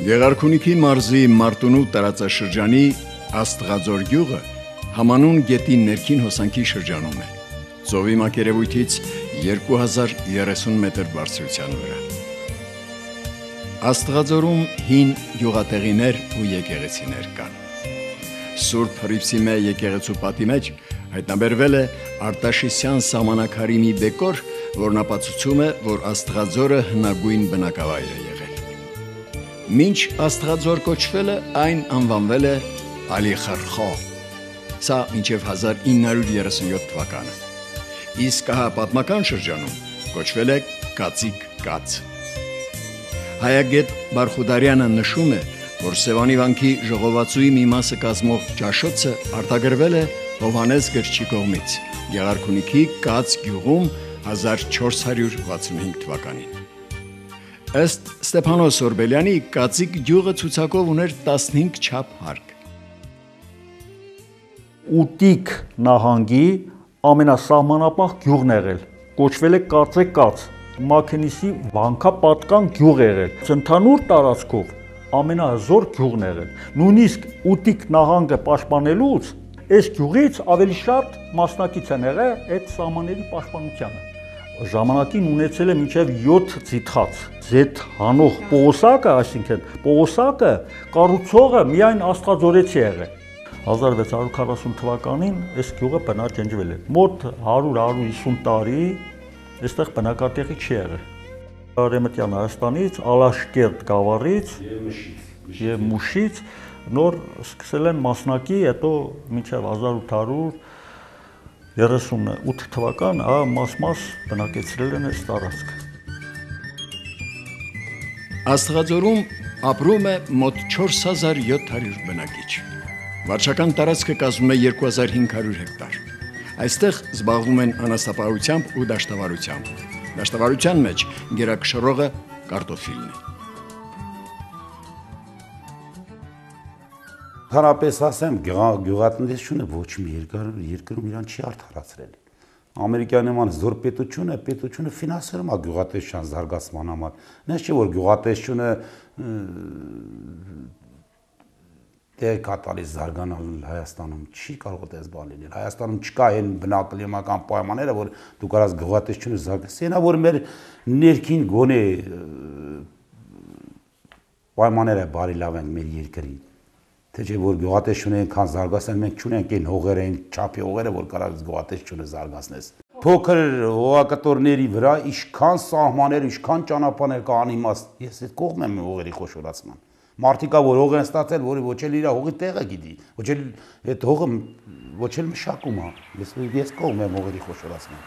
Գեղարքունիքի մարզի Մարտունու տարածաշրջանի Աստղաձոր գյուղը Համանուն գետի ներքին հոսանքի շրջանում է։ Ծովի մակերևույթից 2030 մետր բարձրության վրա։ Աստղաձորում հին գյուղատեղիներ ու եկեղեցիներ կան։ Սուրբ Հռիփսիմե եկեղեցու պատի մեջ հայտնաբերվել է Արտաշիսյան սահմանակարի մի բեկոր, որն ապացուցում է, որ Աստղաձորը հնագույն բնակավայր է եղել։ Մինչ Աստղաձոր կոչվելը այն անվանվել է Ալիխարխո, սա մինչև 1937 թվականը, իսկ հա պատմական շրջանում կոչվել է Կածիկ կաց։ Հայագետ Բարխուդարյանը նշում է, որ Սևանի վանքի ժողովածուի մի մասը կազմող ճաշոցը արտագրվել է Հովհաննես գրչի կողմից Գեղարքունիքի Կաց գյուղում 1465 թվականին։ Ըստ Ստեփանոս Օրբելյանի Կածիկ գյուղը ցուցակով ուներ 15 չափ հարկ։ Ուտիկ նահանգի ամենասահմանապահ գյուղն եղել, կոչվել է Կածե կաց, Մաքենիսի վանքապատկան գյուղ եղել, ընդհանուր տարածքով ամենահզոր գյուղն եղել։ Նույնիսկ Ուտիկ նահանգը պաշտպանելուց այս գյուղից ավելի շատ մասնակից են եղել այդ սահմանների պաշտպանությանը։ Ժամանակին ունեցել է մինչև 7 ձիթած, ձեթ հանող Պողոսակը, այսինքն Պողոսակը կառուցողը միայն աստղաձորեցի եղել։ 1640 թվականին այս գյուղը բնաջնջվել է։ Մոտ 100-150 տարի այստեղ բնակատեղի չի եղել։ Արևմտյան Հայաստանից, Ալաշկերտ գավառից եւ Մուշից նոր սկսել են մասնակի, հետո մինչև 1838 թվական մաս-մաս բնակեցրել են այս տարածքը։ Աստղաձորում ապրում է մոտ 4700 բնակիչ։ Վարչական տարածքը կազմում է 2500 հեկտար։ Այստեղ զբաղվում են անասնապահությամբ ու դաշտավարությամբ։ Դաշտավարության մեջ գերակշռողը կարտոֆիլն է։ Հարապես ասեմ, գյուղատնտեսությունը ոչ մի երկրում իրան չի արդարացրել։ Ամերիկայի նման զոր պետությունը ֆինանսերում է գյուղատնտեսության զարգացման համար։ Նես չէ, որ գյուղատնտեսությունը դեր կատարի զարգանալ Հայաստանում չի կարող այդպես բան լինել։ Հայաստանում չկա այն բնակլիմական պայմանները, որ դու կարաս գյուղատնտեսությունը զարգացնես։ Այնա որ մեր ներքին գոնե պայմանները բարելավենք մեր երկրին։ Թե չէ որ գյուղատնտեսությունը այնքան զարգացնել, մենք չունենք այն հողերը, այն չափի հողերը, որ կարաս գյուղատնտեսությունը զարգացնես։ Փոքր հողակտորների վրա ինչքան սահմաններ, ինչքան ճանապարհներ կա անիմաստ։ Ես այդ կողմ եմ հողերի խոշորացման։ Մարդիկա որ հող են ստացել, որը ոչ էլ իր հողի տեղը գիտի, ոչ էլ այդ հողը ոչ էլ մշակում է։ Ես կողմ եմ հողերի խոշորացման։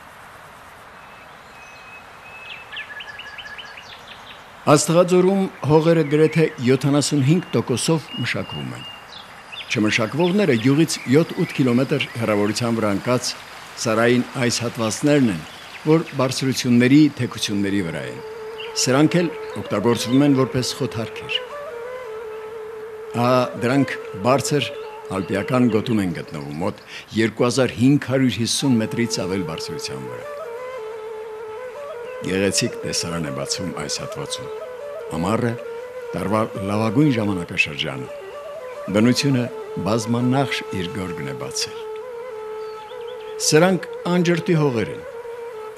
Աստղաձորում հողերը գրեթե 75%-ով մշակվում են։ Չմշակվողները գյուղից 7-8 կիլոմետր հեռավորության վրա ընկած սարային այս հատվածներն են, որ բարձրությունների թեքությունների վրա են։ Սրանք էլ օգտագործվում են որպես խոթարքեր։ Դրանք բարձր ալպիական գոտում են գտնվում, մոտ 2550 մետրից ավել բարձրության վրա։ Գեղեցիկ տեսարան է բացվում այս հատվածում։ Ամառը տարվա լավագույն ժամանակաշրջանը։ Բնությունը բազմանախշ իր գորգն է բացել։ Սրանք անջրտի հողեր են։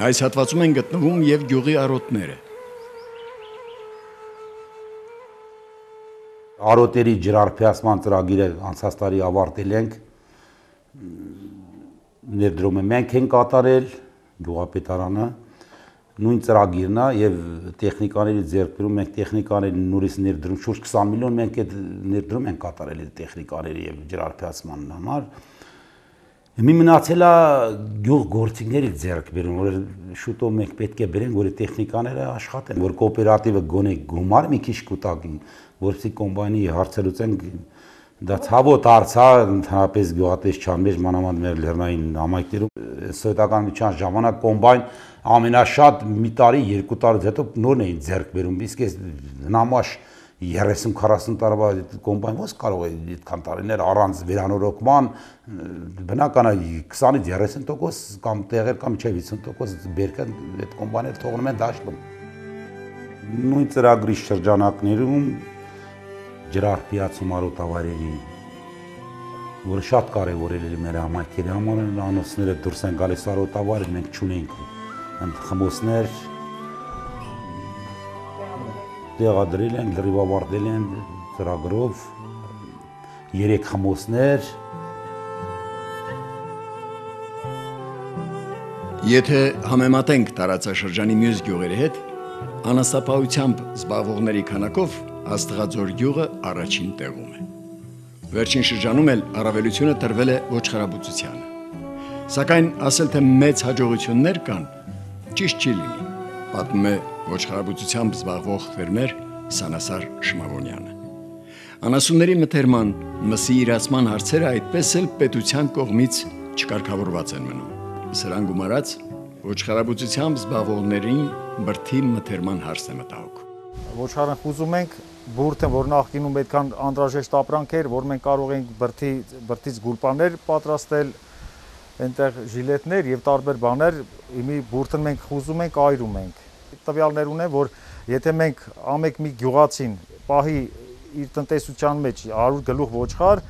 Այս հատվածում են գտնվում եւ գյուղի արոտները։ Արոտերի ջրարփիացման ծրագիրը անցած տարի ավարտել ենք։ Ներդրումը մենք ենք կատարել գյուղապետարանը։ Նույն ծրագիրն է եւ տեխնիկաների ձեռքբերում մենք տեխնիկաների նորից ներդրում շուրջ 20 միլիոն մենք այդ ներդրում ենք կատարել այդ տեխնիկաների եւ ջրարփիացման համար։ Մի մնացել է գյուղ գործիքների ձեռքբերում, որ շուտով մենք պետք է բերենք, որ տեխնիկաները աշխատեն, որ կոոպերատիվը գոնե գումար մի քիչ կուտակի, որպեսզի կոմբայնի հարցը լուծենք։ Դա ցավոտ հարց է, ընդհանրապես գյուղատնտեսության մեջ մանավանդ մեր լեռնային համայնքներում սովետական միջան ժամանակ կոմբայն ամենաշատ մի տարի, 2 տարուց հետո նորն էին ձեռք բերում, իսկ այս հնամաշ 30-40 տարվա կոմբայն ո՞նց կարող է այդքան տարիներ առանց վերանորոգման, բնական է 20-ից 30% կամ տեղեր կամ մինչև 50% բերքը այդ կոմբայները թողնում են դաշտում։ Նույն ծրագրի շրջանակներում ջրարբիացում արոտավայրերի, որը շատ կարևոր էր մեր համայնքերի համար, անոցները դուրս են գալիս արոտավայր, մենք չունենք խմոցներ, տեղադրել են, լրիվավարտել են ծրագրով 3 խմոցներ։ Եթե համեմատենք տարածաշրջանի մյուս գյուղերի հետ, անասնապահությամբ զբաղվողների քանակով Աստղաձոր գյուղը առաջին տեղում է։ Վերջին շրջանում էլ առավելությունը տրվել է ոչխարաբուծությանը։ Սակայն ասել թե մեծ հաջողություններ կան, ճիշտ չի լինի, պատմում է ոչխարաբուծությամբ զբաղվող ֆերմեր Սանասար Շմավոնյանը։ Անասունների մթերման, մսի իրացման հարցերը այդպես էլ պետության կողմից չկարգավորված են մնում։ Սրան գումարած ոչխարաբուծությամբ զբաղվողներին բրդի մթերման հարցն է մտահոգ։ Ոչխարն խուզում ենք, բուրդը, որ նախկինում այդքան անհրաժեշտ ապրանք էր, որ մենք կարող ենք բրդից գուլպաներ պատրաստել, այնտեղ ժիլետներ եւ տարբեր բաներ, իմի բուրդը մենք խուզում ենք, այրում ենք։ Տվյալներ ունեն, որ եթե մենք ամեն մի գյուղացին պահի իր տնտեսության մեջ 100 գլուխ ոչխար,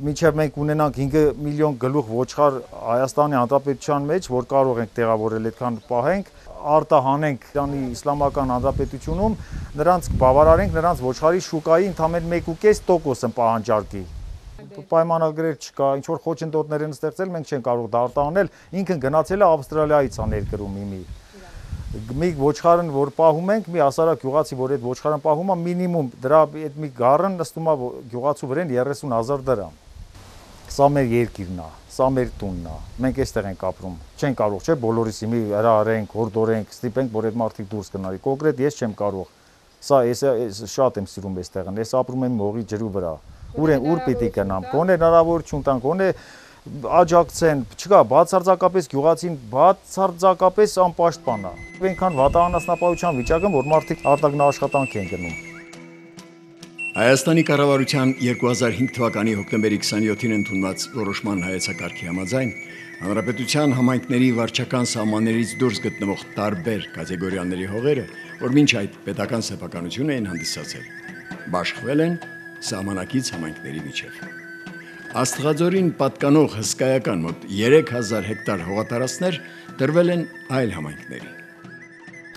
մինչև մենք ունենանք 5 միլիոն գլուխ ոչխար Հայաստանի Հանրապետության մեջ, որ կարող ենք տեղավորել այդքան պահենք, արտահանենք Իրանի Իսլամական Հանրապետությունում, նրանց բավարարենք նրանց ոչխարի շուկայի ընդամենը 1.5% պահանջարկի։ Պայմանագրեր չկա, ինչ որ խոչընդոտներ են ստեղծել, մենք չենք կարող դա արտահանել, ինքն գնացել է Ավստրալիայից ներկրում իմի։ Մի ոչխարն որ պահում ենք, մի ասարակ գյուղացի, որ այդ ոչխարն պահում է, մինիմում դրա այդ մի գառն նստում է գյուղացու վրան 30,000 դրամ։ Սա մեր երկիրն է, սա մեր տունն է։ Մենք այստեղ ենք ապրում։ Չենք կարող, չէ՞, բոլորիս իմի հրահարենք, հորդորենք, ստիպենք, որ այդ մարդիկ դուրս գնալի։ Կոնկրետ ես չեմ կարող։ Սա ես շատ եմ սիրում այստեղն։ Ես ապրում եմ մողի ջրու վրա։ Ուր պիտի գնամ։ Գոնե հնարավորություն տան, գոնե աջակցեն, չկա, բացարձակապես գյուղացին բացարձակապես անպաշտպան է։ Այնքան վատանասնապահության վիճակը, որ մարդիկ արտագնահաշխատանք են գնում։ Հայաստանի կառավարության 2005 թվականի հոկտեմբերի 27-ին ընդունված որոշման հայեցակարգի համաձայն հանրապետության համայնքների վարչական սահմաններից դուրս գտնվող տարբեր կատեգորիաների հողերը, որ մինչ այդ պետական սեփականություն էին հանդիսացել, բաշխվել են սահմանակից համայնքների միջև։ Աստղաձորին պատկանող հսկայական մոտ 3000 հեկտար հողատարածքներ տրվել են այլ համայնքների։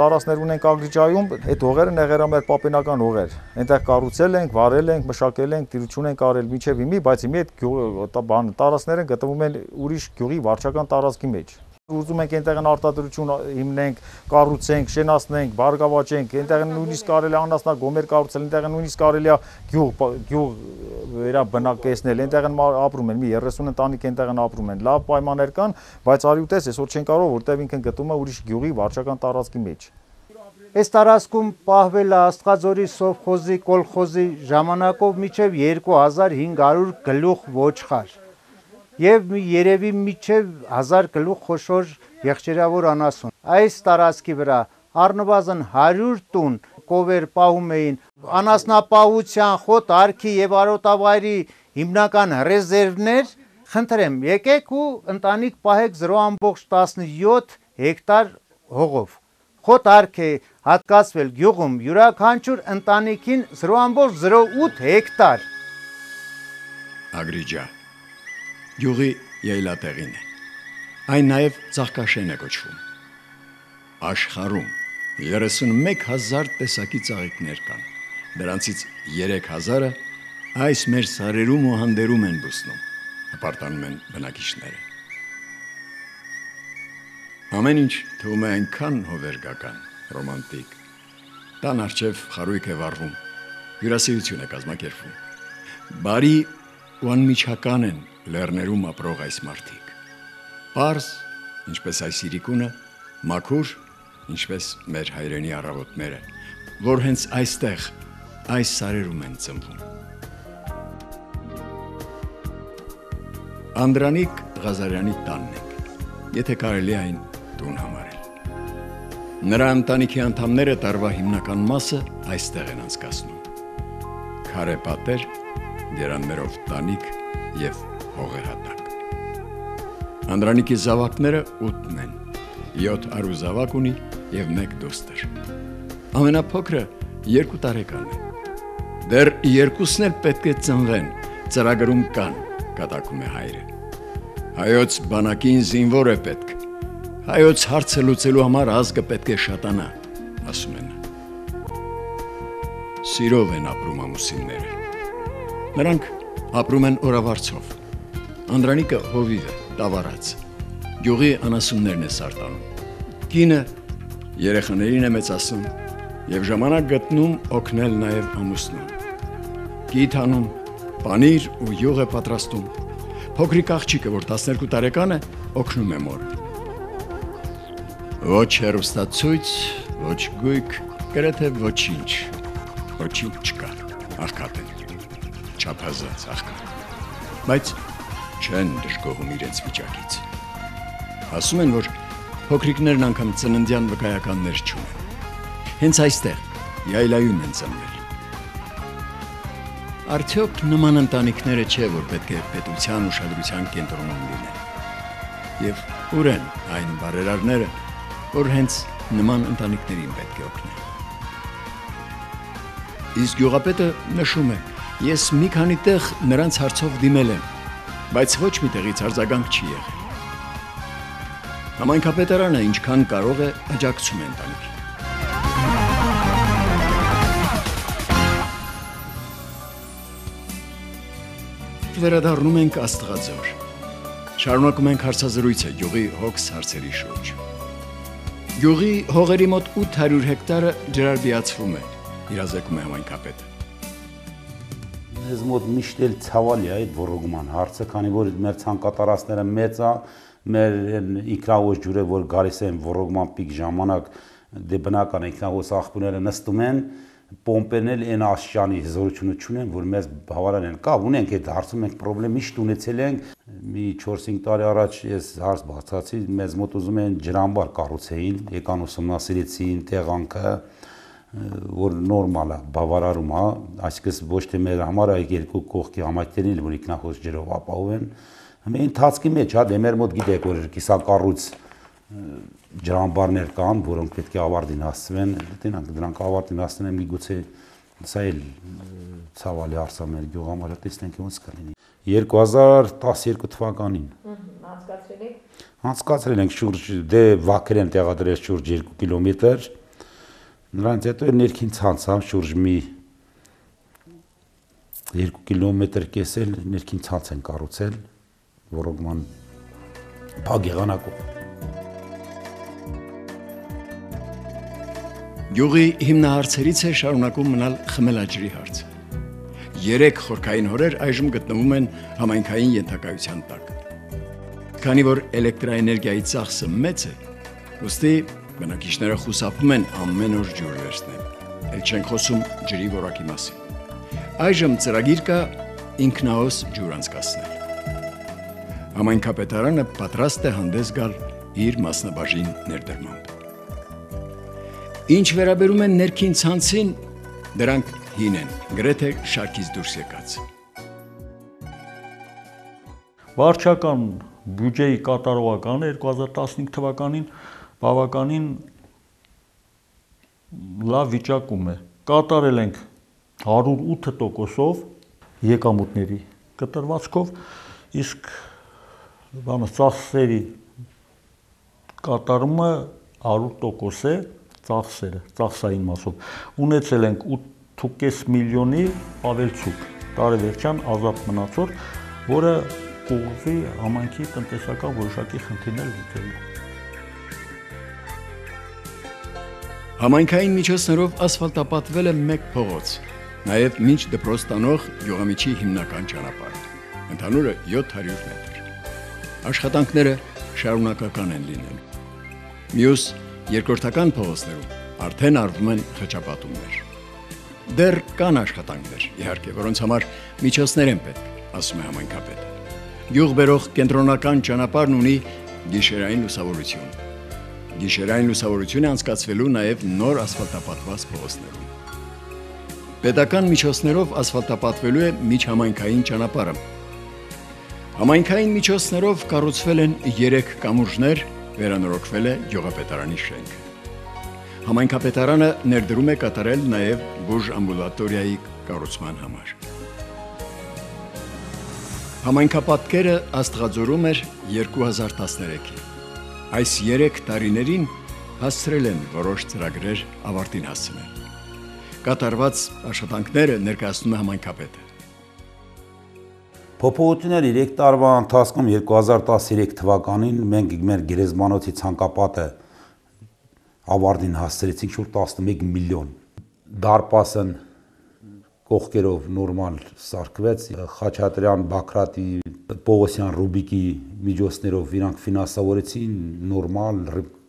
Տարածքներ ունենք Ագրիջայում, այդ հողերը նեղերամեր պապենական հողեր։ Այնտեղ կառուցել ենք, վարել ենք, մշակել ենք, տիրություն ենք արել միջև իմի, բայց իմի այդ տարածքները գտնվում են ուրիշ գյուղի վարչական տարածքի մեջ։ Ուզում ենք այնտեղ արտադրություն հիմնենք, կառուցենք, շենացնենք, բարգավաճենք, այնտեղ նույնիսկ կարելի է անասնագոմեր կառուցել, այնտեղ նույնիսկ կարելի է գյուղ վերաբնակեցնել, այնտեղ ապրում են մի 30 ընտանիք այնտեղ ապրում են, լավ պայմաններ կան, բայց արի ու տես, այսօր չեն կարող, որտեղ ինքն գտնում է ուրիշ գյուղի վարչական տարածքի մեջ։ Այս տարածքում պահվել է Աստղաձորի սովխոզի կոլխոզի ժամանակով մինչև 2500 գլուխ ոչխար եւ երևի մինչև 1000 գլուխ խոշոր եղջերավոր անասուն։ Այս տարածքի վրա առնվազն 100 տուն կովեր պահում էին անասնապահության, խոտ արքի եւ արոտավայրի հիմնական ռեզերվներ։ Խնդրեմ, եկեք ու ընտանիք պահեք 0.17 հեկտար հողով։ Խոտ արք է հատկացվել գյուղում յուրաքանչյուր ընտանիքին 0.08 հեկտար։ Ագրիջա գյուղի ելատեղին է։ Այն նաև ծաղկաշեն է կոչվում։ Աշխարհում 31000 տեսակի ծաղիկներ կան։ Դրանցից 3000-ը այս մեր սարերում ու հանդերում են բուսնում, հպարտանում են բնակիչները։ Ամեն ինչ թվում է այնքան հովերգական, ռոմանտիկ։ Տան առջև խարույկ է վառվում, հյուրասիրություն է կազմակերպվում։ Բարի ու անմիջական են լեռներում ապրող այս մարդիկ։ Պարզ, ինչպես այս իրիկունը, մաքուր, ինչպես մեր հայրենի առավոտները, որ հենց այստեղ, այս սարերում են ծնվում։ Անդրանիկ Ղազարյանի տանն ենք, եթե կարելի այն տուն համարել։ Նրա ընտանիքի անդամները տարվա հիմնական մասը այստեղ են անցկացնում։ Քարե պատեր, դերաններով տանիք եւ հողերհատակ։ Անդրանիկի զավակները 8-ն են, 7 արուզավակ ունի եւ 1 դուստր։ Ամենափոքրը 2 տարեկան է։ Դեռ երկուսն էլ պետք է ծնվեն, ծրագրում կան, կատակում է հայրը։ Հայոց բանակին զինվոր է պետք։ Հայոց հարցը լուծելու համար ազգը պետք է շատանա, ասում են։ Սիրով են ապրում ամուսինները։ Նրանք ապրում են օրավարձով։ Անդրանիկը հովիվ է, տավարած։ Գյուղի անասուններն է սարտանում։ Կինը երեխաներին է մեծացնում եւ ժամանակ գտնում օգնել նաեւ ամուսնուն։ Գիթ անում, պանիր ու յուղ է պատրաստում։ Փոքրիկ աղջիկը, որ 12 տարեկան է, օգնում է մորը։ Ոչ հեռուստացույց, ոչ գույք, գրեթե ոչինչ չկա, աղքատ են, չափազանց աղքատ, բայց չեն դժգոհում իրենց վիճակից։ Ասում են, որ փոքրիկներն անգամ ծննդյան վկայականներ չունեն։ Հենց այստեղ, յայլայում են ծնվել։ Արդյոք նման ընտանիքները չէ, որ պետք է պետության ուշադրության կենտրոնում լինեն։ Եվ ուր են այն բարերարները, որ հենց նման ընտանիքներին պետք է օգնեն։ Իսկ գյուղապետը նշում է, ես մի քանի տեղ նրանց հարցով դիմել եմ, բայց ոչ մի տեղից արձագանք չի եղել։ Համայնքապետարանը ինչքան կարող է աջակցում է ընտանիքին։ Վերադառնում ենք Աստղաձոր։ Շարունակում ենք հարցազրույցը գյուղի հոգս հարցերի շուրջ։ Գյուղի հողերի մոտ 800 հեկտարը ջրարբիացվում է, իրազեկում է համայնքապետը։ Մեզ մոտ միշտ էլ ցավալի է այդ ոռոգման հարցը, քանի որ մեր ցանկատարածները մեծ է, մեր ինքնահոս ջուրը, որ գալիս են ոռոգման պիկ ժամանակ, դե բնական ինքնահոս աղբյուրները նստում են, պոմպերն էլ այն աշճանի հզորությունը չունեն, որ մեզ բավարար են։ Կա, ունենք այդ հարցում, մենք պրոբլեմ միշտ ունեցել ենք։ Մի 4-5 տարի առաջ ես հարց բացացի, մեզ մոտ ուզում են ջրամբար կառուցեին, եկան ուսումնասիրեցին տեղանքը, որ նորմալ է, բավարարում է, այսինքն ոչ թե մեր համար է երկու կողքի համայնքներին, որ ինքնահոս ջրով ապահովեն։ Մեր ընթացքի մեջ, հա, դե մեր մոտ գիտեք, որ կիսակառույց ջրամբարներ կան, որոնք պետք է ավարտին հասցվեն, դրանք ավարտին հասցնեն միգուցե սա էլ ցավալի հարց է մեր գյուղամարը, տեսնենք ոնց կլինի։ 2012 թվականին անցկացրել ենք շուրջ, դե վաքեր են տեղադրել շուրջ 2 կիլոմետր, նրանց հետո ներքին ցանց, շուրջ մի 2 կիլոմետր կեսել ներքին ցանց են կառուցել, ոռոգման փակ եղանակով։ Գյուղի հիմնահարցերից է շարունակում մնալ խմելաջրի հարցը։ 3 խորքային հորեր այժմ գտնվում են համայնքային ենթակայության տակ։ Քանի որ էլեկտրաէներգիայի ծախսը մեծ է, ուստի բնակիչները խուսափում են ամեն օր ջուր վերցնել, էլ չենք խոսում ջրի որակի մասին։ Այժմ ծրագիր կա ինքնահոս ջուր անցկացնել։ Համայնքապետարանը պատրաստ է հանդես գալ իր մասնաբաժին ներդրմամբ։ Ինչ վերաբերում են ներքին ցանցին, դրանք հին են, գրեթե շարքից դուրս եկած։ Վարչական բյուջեի կատարողականը 2015 թվականին բավականին լավ վիճակում է։ Կատարել ենք 108%-ով եկամուտների կտրվածքով, իսկ ծախսերի կատարումը 100% է, ծախսային մասով։ Ունեցել ենք 8.5 միլիոնի ավելցուկ տարեվերջյան ազատ մնացող, որը կուղղվի համայնքի տնտեսական որոշակի խնդիրներ լուծելու։ Համայնքային միջոցներով ասֆալտապատվել է 1 փողոց, նաև մինչ դպրոց տանող գյուղամիջի հիմնական ճանապարհը։ Ընդհանուրը 700 մետր։ Աշխատանքները շարունակական են լինելու։ Մյուս երկրորդական փողոցներում արդեն արվում են խճապատումներ։ Դեռ կան աշխատանքներ, իհարկե, որոնց համար միջոցներ են պետք, ասում է համայնքապետը։ Գյուղ բերող կենտրոնական ճանապարհն ունի գիշերային լուսավորություն։ Գիշերային լուսավորություն է անցկացվելու նաև նոր ասֆալտապատված փողոցներում։ Պետական միջոցներով ասֆալտապատվելու է միջհամայնքային ճանապարհը։ Համայնքային միջոցներով կառուցվել են 3 կամուրջներ, վերանորոգվել է գյուղապետարանի շենքը։ Համայնքապետարանը ներդրում է կատարել նաև բուժ ամբուլատորիայի կառուցման համար։ Համայնքապատկերը Աստղաձորում էր 2013-ին։ Այս 3 տարիներին հասցրել են որոշ ծրագրեր ավարտին հասցնել։ Կատարված աշխատանքները ներկայացնում է համայնքապետը։ Փոփոխությունները 3 տարվա ընթացքում 2013 թվականին մենք մեր գերեզմանոցի ցանկապատը ավարտին հասցրեցինք շուրջ 11 միլիոն։ Դարպասն կողքերով նորմալ սարքվեց, Խաչատրյան, Բաքրատի, Պողոսյան, Ռուբիկի միջոցներով իրանք ֆինանսավորեցին, նորմալ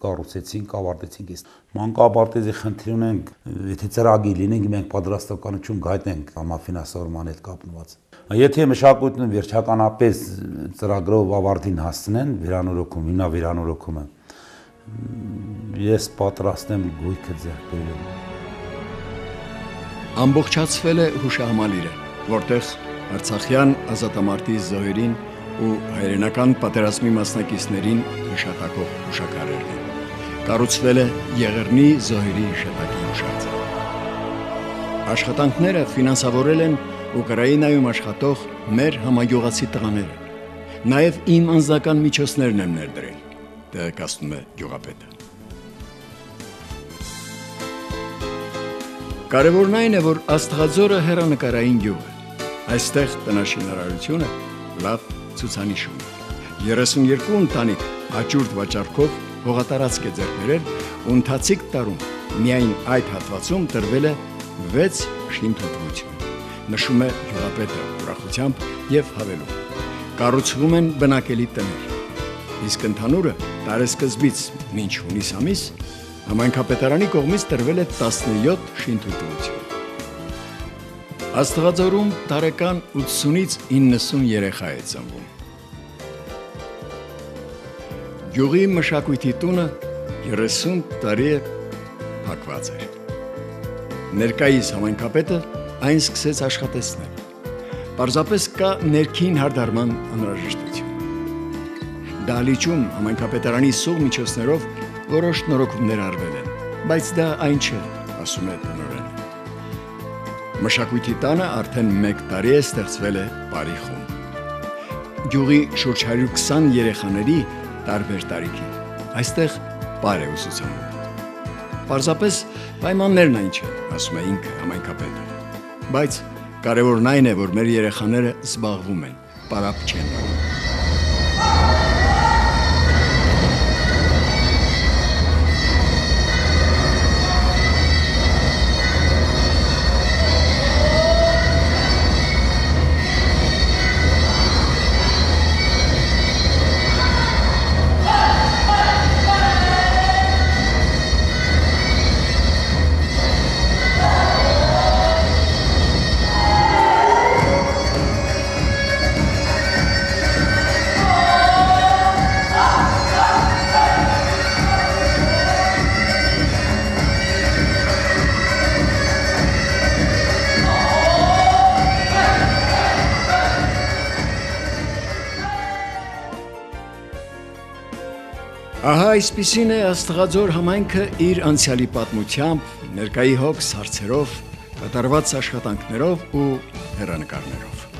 կառուցեցինք, ավարտեցինք։ Մանկապարտեզի խնդիր ունենք, եթե ծրագիր լինենք, մենք պատրաստականություն գտնենք համաֆինանսավորման հետ կապված։ Եթե մշակույթն վերջականապես ծրագրով ավարտին հասցնեն, վերանորոգում, հիմնավերանորոգումը, ես պատրաստ եմ գույքը ձեռք բերել։ Ամբողջացվել է հուշահամալիրը, որտեղ Արցախյան ազատամարտի զոհերին ու հայրենական պատերազմի մասնակիցներին հիշատակող հուշաքարերն են։ Կառուցվել է Եղեռնի զոհերի հիշատակի հուշարձան։ Աշխատանքները ֆինանսավորել են Ուկրաինայում աշխատող մեր համագյուղացի տղաները։ Նաև իմ անձնական միջոցներն եմ ներդրել, տեղեկացնում է գյուղապետը։ Կարևորն այն է, որ Աստղաձորը հեռանկարային գյուղ է։ Այստեղ տնաշինարարությունը լավ ցուցանիշում է։ 32 ընտանիք հաջորդ վաճառքով հողատարածք է ձեռք բերել ու ընթացիկ տարում միայն այդ հատվածում տրվել է 6 շինթույլտվություն, նշում է գյուղապետը ուրախությամբ եւ հավելում։ Կառուցվում են բնակելի տներ, իսկ ընդհանուրը տարեսկզբից մինչ հունիս ամիս համայնքապետարանի կողմից տրվել է 17 շինթույլտվություն։ Աստղաձորում տարեկան 80-ից 90 երեխա է ծնվում։ Գյուղի մշակույթի տունը 30 տարի է փակված էր։ Ներկայիս համայնքապետը այն սկսեց աշխատեցնել։ Պարզապես կա ներքին հարդարման անհրաժեշտություն։ Դահլիճում համայնքապետարանի սուղ միջոցներով որոշ նորոգումներ արվել են, բայց դա այն չէ, ասում է տնօրենը։ Մշակույթի տանը արդեն 1 տարի է ստեղծվել է բարի խումբ։ Գյուղի շուրջ 120 երեխաների տարբեր տարիքի այստեղ պար է ուսուցանում։ Պարզապես պայմաններն այն չեն, ասում է ինքը համայնքապետը։ Բայց կարևորն այն է, որ մեր երեխաները զբաղվում են, պարապ չեն։ Ահա այսպիսին է Աստղաձոր համայնքը իր անցյալի պատմությամբ, ներկայի հոգս հարցերով, կատարված աշխատանքներով ու հեռանկարներով։